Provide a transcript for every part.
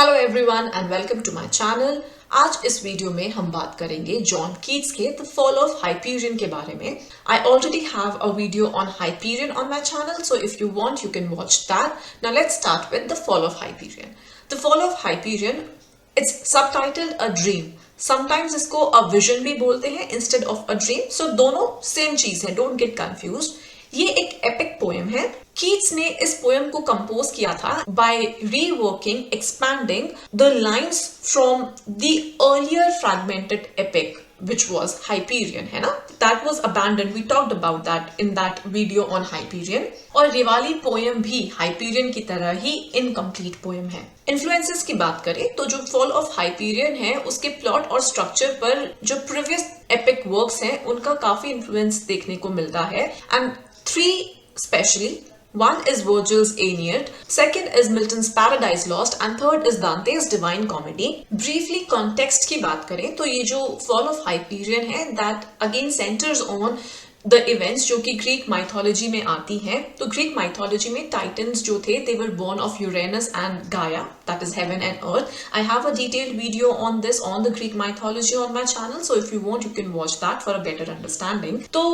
Hello everyone and welcome to my channel. आज इस video में हम बात करेंगे जॉन कीट्स के द फॉल ऑफ हाइपीरियन के बारे में। I already have a video on Hyperion on my channel, so if you want you can watch that. Now let's start with the fall of Hyperion. The fall of Hyperion, it's subtitled a dream. Sometimes इसको a vision भी बोलते हैं instead of a dream, सो दोनों same चीज है, don't get confused. ये एक epic poem है। कीट्स ने इस पोएम को कंपोज किया था by reworking, expanding the lines from the earlier fragmented epic which was Hyperion, है ना? That was abandoned. We talked about that in that video on Hyperion. और ये वाली पोएम भी Hyperion की तरह ही इनकम्प्लीट पोएम है। इन्फ्लुएंसेस की बात करें तो जो फॉल ऑफ हाइपीरियन है उसके प्लॉट और स्ट्रक्चर पर जो प्रीवियस एपिक वर्क्स हैं उनका काफी इन्फ्लुएंस देखने को मिलता है। And three specially, one is Virgil's Aeneid, second is Milton's Paradise Lost, and third is Dante's Divine Comedy. Briefly context की बात करें तो ये जो Fall of Hyperion है that again centers on the events जो कि ग्रीक माइथोलॉजी में आती हैं। तो ग्रीक माइथोलॉजी में टाइटन्स जो थे they were born of Uranus and Gaia, that is heaven and earth. I have a detailed video on this on the Greek mythology on my channel, so if you want you can watch that for a better understanding. तो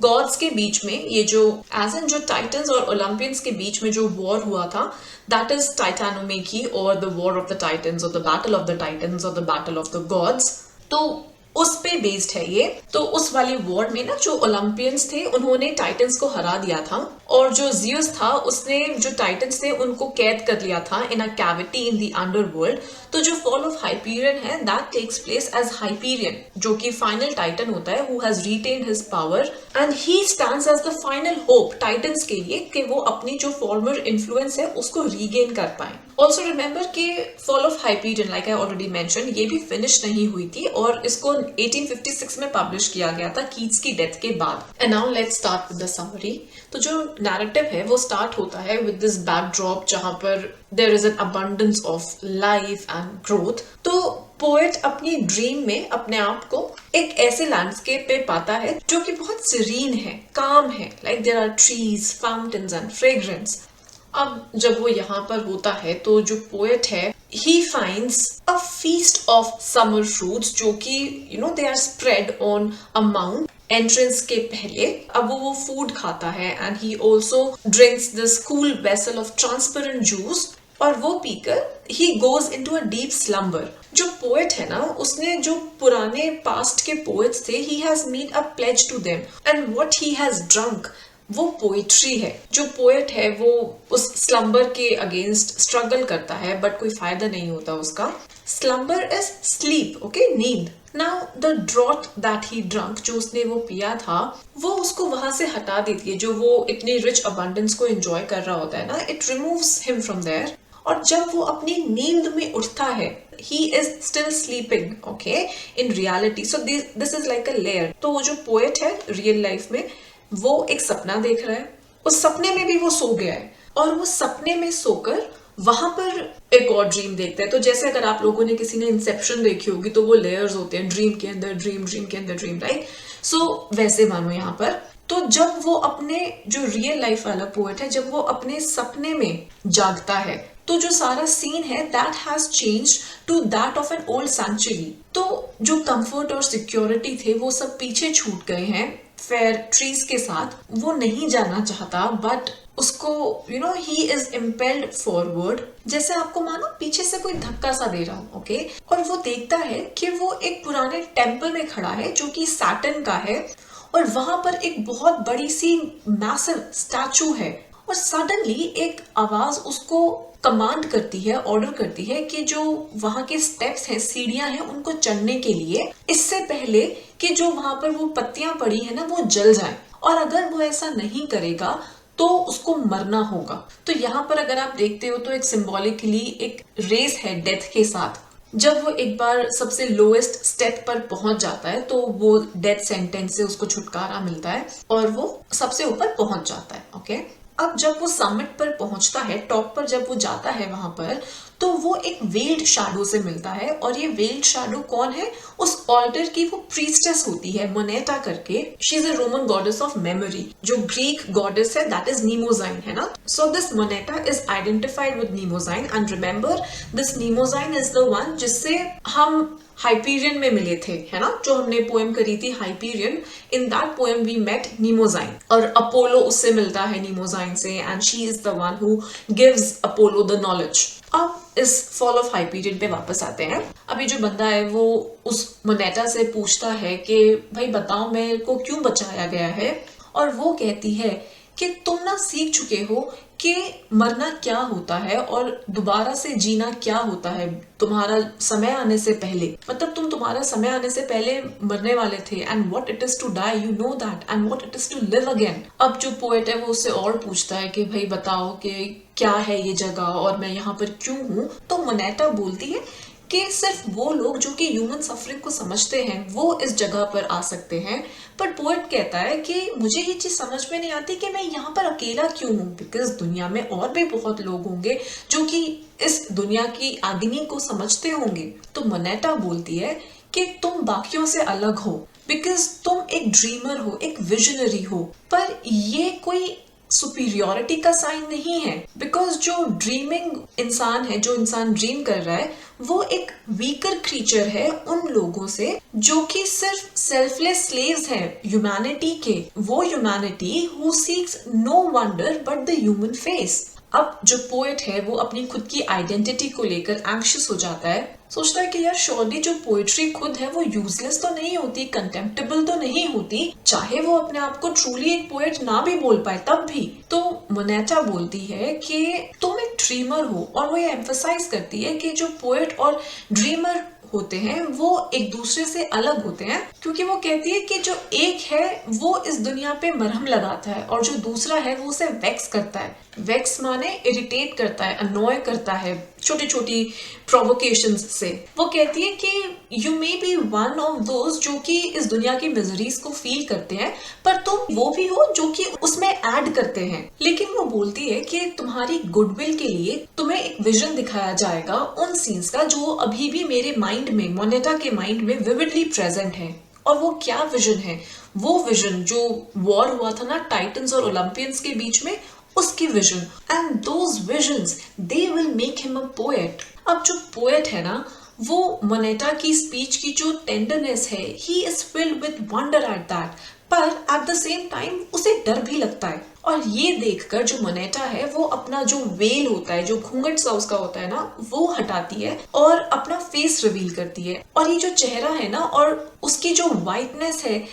God's के बीच में ये जो as an जो titans और Olympians के बीच में जो वॉर हुआ था that is टाइटानोमेकी or the war of the titans or the battle of the titans or the battle of the gods. तो उस पे बेस्ड है ये। तो उस वाली वॉर में ना जो ओलंपियंस थे उन्होंने टाइटन्स को हरा दिया था और जो जियस था उसने जो टाइटन्स थे उनको कैद कर लिया था in a cavity in the underworld. तो जो फॉल ऑफ हाइपीरियन है that takes place as Hyperion, जो कि फाइनल टाइटन होता है who has retained his power and he stands as the final hope titans के लिए कि वो अपनी जो फॉर्मर इन्फ्लुएंस है उसको रीगेन कर पाए। ऑल्सो रिमेंबर कि fall of Hyperion like I already mention ये भी फिनिश नहीं हुई थी और इसको 1856 में पब्लिश किया गया था कीट्स की डेथ के बाद। And now let's start with the summary. तो जो नैरेटिव है वो स्टार्ट होता है विद दिस बैकड्रॉप जहां पर there is an abundance of life and growth. तो पोएट अपनी ड्रीम में अपने आप को एक ऐसे लैंडस्केप पे पाता है जो कि बहुत सीरीन है, काम है, like there are trees, fountains and fragrance. अब जब वो यहाँ पर होता है तो जो पोएट है he finds a feast of summer fruits जो कि they are spread on a mount entrance के पहले। अब वो फूड खाता है and he also drinks this cool vessel of transparent juice और वो पीकर he goes into a deep slumber। जो पोएट है ना उसने जो पुराने पास्ट के पोएट्स थे he has made a pledge to them and what he has drunk वो पोएट्री है। जो पोएट है वो उस स्लम्बर के अगेंस्ट स्ट्रगल करता है बट कोई फायदा नहीं होता उसका। स्लम्बर इज स्लीप, ओके, नींद। Now the draught that he drunk, जो उसने वो पिया था वो उसको वहां से हटा देती है। जो वो इतनी रिच अबंडेंस को एंजॉय कर रहा होता है ना, it removes him from there. और जब वो अपनी नींद में उठता है he is still sleeping, okay, in reality. So this is like a layer. तो वो जो पोएट है रियल लाइफ में वो एक सपना देख रहा है, उस सपने में भी वो सो गया है और वो सपने में सोकर वहां पर एक और ड्रीम देखता है। तो जैसे अगर आप लोगों ने किसी ने इंसेप्शन देखी होगी तो वो लेयर्स होते हैं, ड्रीम के अंदर ड्रीम, ड्रीम के अंदर ड्रीम, राइट? सो वैसे मानो यहाँ पर। तो जब वो अपने जो रियल लाइफ वाला पोएट है जब वो अपने सपने में जागता है तो जो सारा सीन है that has changed to that of an old century. तो जो कंफर्ट और सिक्योरिटी थे वो सब पीछे छूट गए हैं फेयर ट्रीज के साथ। वो नहीं जाना चाहता बट उसको ही इज इम्पेल्ड फॉरवर्ड, जैसे आपको मानो पीछे से कोई धक्का सा दे रहा हो, ओके। और वो देखता है कि वो एक पुराने टेम्पल में खड़ा है जो कि सैटर्न का है और वहां पर एक बहुत बड़ी सी मैसिव स्टैचू है और सडनली एक आवाज उसको कमांड करती है, ऑर्डर करती है कि जो वहां के स्टेप्स हैं, सीढ़ियां हैं, उनको चढ़ने के लिए इससे पहले कि जो वहां पर वो पत्तियां पड़ी है ना वो जल जाए और अगर वो ऐसा नहीं करेगा तो उसको मरना होगा। तो यहाँ पर अगर आप देखते हो तो एक सिंबॉलिकली एक रेस है डेथ के साथ। जब वो एक बार सबसे लोएस्ट स्टेप पर पहुंच जाता है तो वो डेथ सेंटेंस से उसको छुटकारा मिलता है और वो सबसे ऊपर पहुंच जाता है, ओके। अब जब वो समिट पर पहुंचता है, टॉप पर जब वो जाता है वहां पर, तो वो एक वेल्ड शैडो से मिलता है, और ये वेल्ड शैडो कौन है? उस ऑल्टर की वो प्रीस्टेस होती है मोनेटा करके। She is a Roman goddess of memory. जो ग्रीक गॉडेस है दैट इज नीमोजाइन, है ना। So this Moneta is identified with Mnemosyne, and remember this Mnemosyne is the one जिससे हम हाइपीरियन में मिले थे, है ना, जो हमने पोएम करी थी Hyperion. In that poem we met Mnemosyne, और अपोलो उससे मिलता है नीमोजाइन से, and she is the one who gives Apollo the knowledge. अब इस फॉल ऑफ हाइपीरियन पे वापस आते हैं। अभी जो बंदा है वो उस मोनेटा से पूछता है कि भाई बताओ मेरे को क्यों बचाया गया है, और वो कहती है कि तुम ना सीख चुके हो कि मरना क्या होता है और दोबारा से जीना क्या होता है तुम्हारा समय आने से पहले। मतलब तुम्हारा समय आने से पहले मरने वाले थे, and what it is to die, you know that, and what it is to live again. अब जो पोएट है वो उससे और पूछता है कि भाई बताओ कि क्या है ये जगह और मैं यहाँ पर क्यों हूँ। तो मोनेटा बोलती है कि सिर्फ वो लोग जो कि ह्यूमन सफरिंग को समझते हैं वो इस जगह पर आ सकते हैं। पर पोएट कहता है कि मुझे ये चीज समझ में नहीं आती कि मैं यहाँ पर अकेला क्यों हूँ, बिकॉज दुनिया में और भी बहुत लोग होंगे जो कि इस दुनिया की आगिनी को समझते होंगे। तो मोनेटा बोलती है कि तुम बाकियों से अलग हो, बिकॉज तुम एक ड्रीमर हो, एक विजनरी हो, पर ये कोई सुपीरियोरिटी का साइन नहीं है। बिकॉज जो ड्रीमिंग इंसान है, जो इंसान ड्रीम कर रहा है, वो एक वीकर क्रीचर है उन लोगों से जो कि सिर्फ सेल्फलेस स्लेव्स हैं ह्यूमैनिटी के। वो humanity who seeks no wonder but the human face. अब जो पोएट है वो अपनी खुद की आइडेंटिटी को लेकर एंग्शियस हो जाता है, सोचता है कि यार श्योरली जो पोएट्री खुद है वो यूजलेस तो नहीं होती, कंटेम्प्टेबल तो नहीं होती, चाहे वो अपने आप को ट्रूली एक पोएट ना भी बोल पाए तब भी। तो मोनेटा बोलती है कि तुम एक ड्रीमर हो, और वो ये एम्फसाइज करती है कि जो पोएट और ड्रीमर होते हैं वो एक दूसरे से अलग होते हैं, क्योंकि वो कहती है कि जो एक है वो इस दुनिया पे मरहम लगाता है और जो दूसरा है वो उसे वेक्स करता है। वेक्स माने इरिटेट करता है, अनॉय करता है छोटी छोटी प्रोवोकेशंस से। वो कहती है कि you may be one of those जो कि इस दुनिया की मिजरीज को फील करते हैं, पर तुम वो भी हो जो कि उसमें ऐड करते हैं। लेकिन वो बोलती है कि तुम्हारी गुडविल के लिए तुम्हें एक विजन दिखाया जाएगा उन सीन्स का जो अभी भी मेरे माइंड में, मोनेटा के माइंड में विविडली प्रेजेंट है। और वो क्या विजन है? वो विजन जो वॉर हुआ था ना टाइटन्स और ओलंपियंस के बीच में, उसकी vision, and those visions they will make him a poet. अब जो पोएट है ना, वो मोनेटा की स्पीच की जो टेंडरनेस है, he is filled with wonder at that, पर एट द सेम टाइम उसे डर भी लगता है। और ये देखकर जो मोनेटा है वो अपना जो वेल होता है, जो घूंघट सा उसका होता है ना, वो हटाती है और अपना फेस रिवील करती है। और ये जो चेहरा है ना और उसकी जो वाइटनेस है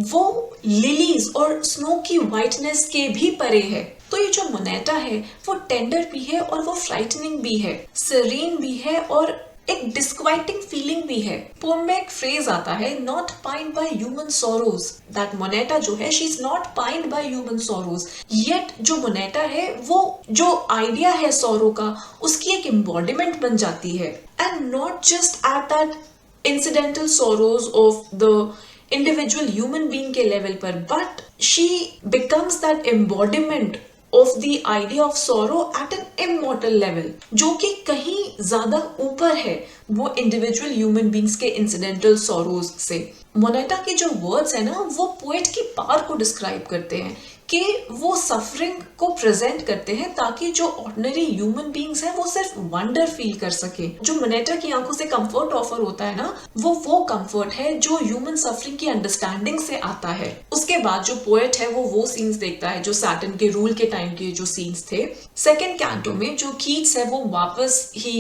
वो लिलीज और स्नो की वाइटनेस के भी परे है। तो ये जो मोनेटा है वो टेंडर भी है और वो फ्राइटनिंग भी है, सरीन भी है और एक डिस्क्वाइटिंग फीलिंग भी है। पोएम में एक फ्रेज आता है, not pined by human sorrows, that Moneta जो है she is not pined by human sorrows. Yet जो मोनेटा है वो जो आइडिया है सोरो का, उसकी एक एम्बॉडीमेंट बन जाती है, and not just at that incidental sorrows of the individual human being के लेवल पर, but she becomes that embodiment of the idea of sorrow at an immortal level, जो कि कहीं ज्यादा ऊपर है वो इंडिविजुअल ह्यूमन बींग्स के इंसिडेंटल सोरोज से। मोनेटा के जो वर्ड्स है ना वो पोएट की पावर को डिस्क्राइब करते हैं कि वो सफरिंग को प्रेजेंट करते हैं ताकि जो ऑर्डिनरी ह्यूमन बींग्स हैं वो सिर्फ वंडर फील कर सके। जो मोनेटा की आंखों से कंफर्ट ऑफर होता है ना, वो कंफर्ट है जो ह्यूमन सफरिंग की अंडरस्टैंडिंग से आता है। उसके बाद जो पोएट है वो सीन्स देखता है जो सैटर्न के रूल के टाइम के जो सीन्स थे। सेकेंड कैंटो में जो कीट्स है वो वापस ही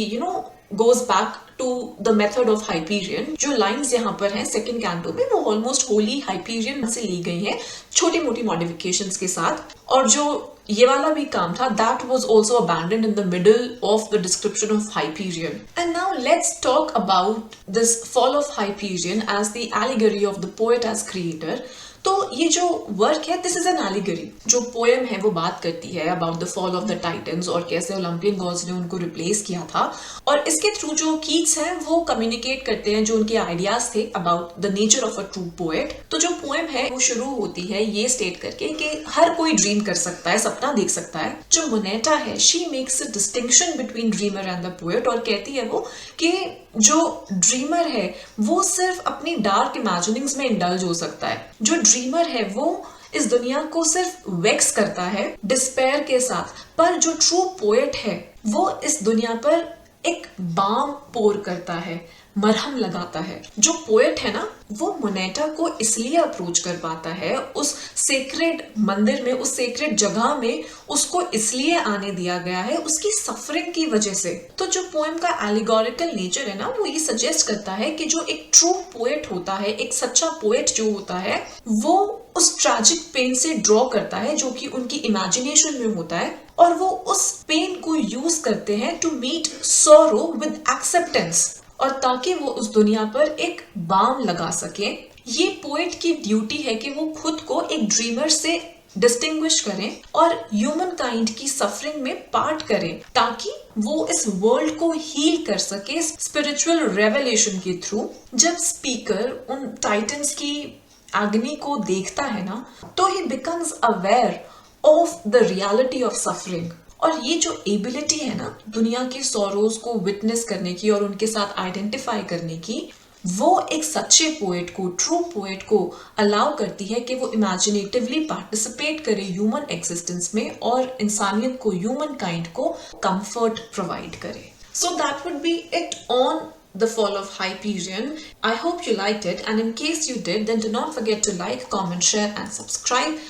goes back to the method of Hyperion। जो लाइंस यहाँ पर हैं सेकंड कैंटो में वो ऑलमोस्ट होली हाइपीरियन से ली गई हैं छोटी मोटी मॉडिफिकेशंस के साथ। और जो ये वाला भी काम था that was also abandoned in the middle of the description of Hyperion। And now let's talk about this fall of Hyperion as the allegory of the poet as creator। तो ये जो वर्क है, दिस इज एन एलिगरी। जो poem है वो बात करती है about the fall of the titans और कैसे ओलंपियन गॉड्स ने उनको रिप्लेस किया था। और इसके थ्रू जो कीट्स हैं वो कम्युनिकेट करते हैं जो उनके आइडियाज थे about the nature of a true poet. तो जो पोएम है वो शुरू होती है ये स्टेट करके कि हर कोई ड्रीम कर सकता है, सपना देख सकता है। जो मोनेटा है, she makes a distinction between dreamer and the poet, और कहती है वो कि जो ड्रीमर है वो सिर्फ अपनी डार्क इमेजिनिंग्स में इंडल्ज हो सकता है। जो ड्रीमर है वो इस दुनिया को सिर्फ वेक्स करता है डिस्पेयर के साथ, पर जो ट्रू पोएट है वो इस दुनिया पर एक बाम पोर करता है, मरहम लगाता है। जो पोएट है ना वो मोनेटा को इसलिए अप्रोच कर पाता है, उस सेक्रेड मंदिर में, उस सेक्रेड जगह में उसको इसलिए आने दिया गया है उसकी सफरिंग की वजह से। तो जो पोएम का एलिगोरिकल नेचर है ना वो ये सजेस्ट करता है कि जो एक ट्रू पोएट होता है, एक सच्चा पोएट जो होता है, वो उस ट्रैजिक पेन से ड्रॉ करता है जो कि उनकी इमेजिनेशन में होता है, और वो उस पेन को यूज करते हैं टू मीट सोरो विद एक्सेप्टेंस, और ताकि वो उस दुनिया पर एक बाम लगा सके। ये पोएट की ड्यूटी है कि वो खुद को एक ड्रीमर से डिस्टिंग्विश करें और ह्यूमन काइंड की सफरिंग में पार्ट करें, ताकि वो इस वर्ल्ड को हील कर सके स्पिरिचुअल रेवलेशन के थ्रू। जब स्पीकर उन टाइटन्स की अग्नि को देखता है ना तो ही becomes aware of the reality of suffering. और ये जो एबिलिटी है ना दुनिया के सॉरोज को विटनेस करने की और उनके साथ आइडेंटिफाई करने की, वो एक सच्चे पोएट को, ट्रू पोएट को अलाउ करती है कि वो इमेजिनेटिवली पार्टिसिपेट करे ह्यूमन एग्जिस्टेंस में और इंसानियत को, ह्यूमन काइंड को कंफर्ट प्रोवाइड करे। So that would be it on The Fall of Hyperion. I hope you liked it, and in case you did, then do not forget to like, comment, share and subscribe.